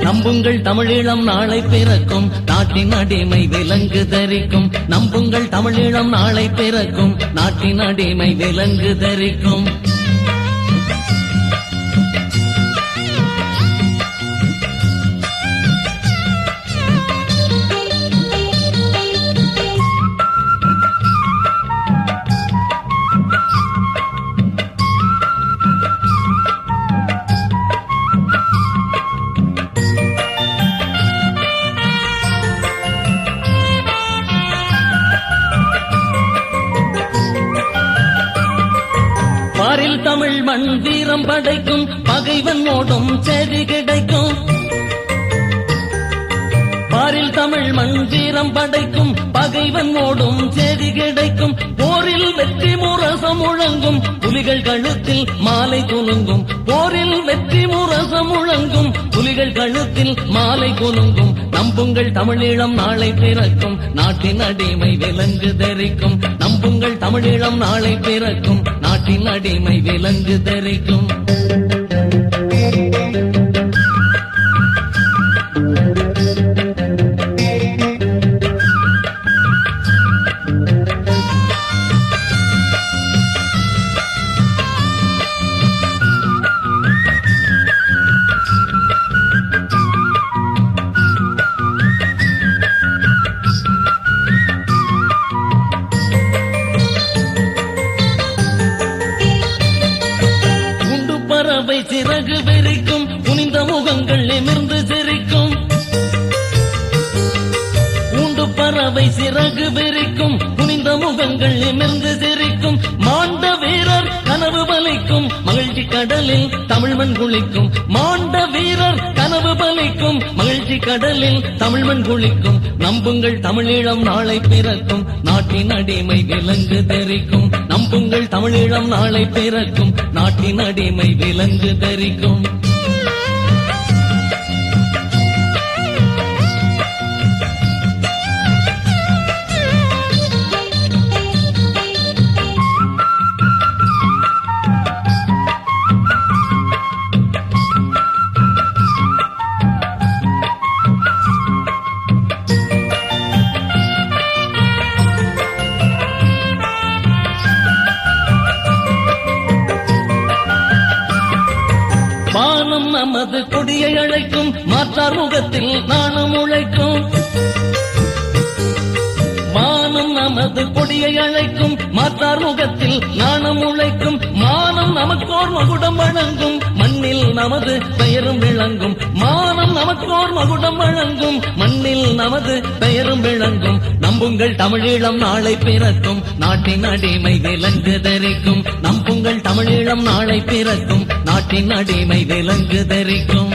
நம்புங்கள் தமிழீழம் நாளை பிறக்கும், நாட்டின் அடிமை விலங்கு தரிக்கும். நம்புங்கள் தமிழீழம் நாளை பிறக்கும், நாட்டின் அடிமை விலங்கு தரிக்கும். பாரில் தமிழ் மண் வீரம் படைக்கும், பகைவன் ஓடும் செய்தி கிடைக்கும். பாரில் தமிழ் மண் வீரம் படைக்கும், பகைவன் ஓடும் செய்தி கிடைக்கும். போரில் வெற்றி முரசம் முழங்கும், புலிகள் கழுத்தில் மாலை குலுங்கும். போரில் வெற்றி முரசம் முழங்கும், புலிகள் கழுத்தில் மாலை குலுங்கும். நம்புங்கள் தமிழீழம் நாளை பிறக்கும், நாட்டின் அடிமை விலங்கு தரிக்கும். நம்புங்கள் தமிழீழம் நாளை பிறக்கும், நாட்டின் அடிமை விலங்கு தரிக்கும். பறவை சிறகு வெறிக்கும், குனிந்த முகங்கள் நிமிர்ந்து சிரிக்கும். ஊண்டு பறவை சிறகு வெறிக்கும், குனிந்த முகங்கள் நிமிர்ந்து சிரிக்கும். மாண்ட வீரர் கனவு பலிக்கும், மகிழ்ச்சி கடலில் தமிழ்மண் குளிக்கும். மாண்ட வீரர் கனவு பலிக்கும், மகிழ்ச்சி கடலில் தமிழ்மண் குளிக்கும். நம்புங்கள் தமிழீழம் நாளை பிறக்கும், நாட்டின் அடிமை விலங்கு தரிக்கும். நம்புங்கள் தமிழீழம் நாளை பிறக்கும், நாட்டின் அடிமை விலங்கு தரிக்கும். வானம் நமது கொடியை அழைக்கும், மாற்றார் முகத்தில் நாணம் உழைக்கும். வானம் நமது கொடியை அழைக்கும், மாற்றார் முகத்தில் நாணம் உழைக்கும். மானம் நமக்கோர் மகுடம் வழங்கும், மண்ணில் நமது பெயரும் விளங்கும். மானம் நமக்கோர் மகுடம் வழங்கும், மண்ணில் நமது பெயரும் விளங்கும். நம்புங்கள் தமிழீழம் நாளை பிறக்கும், நாட்டின் அடிமை விலங்கு தரிக்கும். நம்புங்கள் தமிழீழம் நாளை பிறக்கும், நாட்டின் அடிமை விலங்கு தரிக்கும்.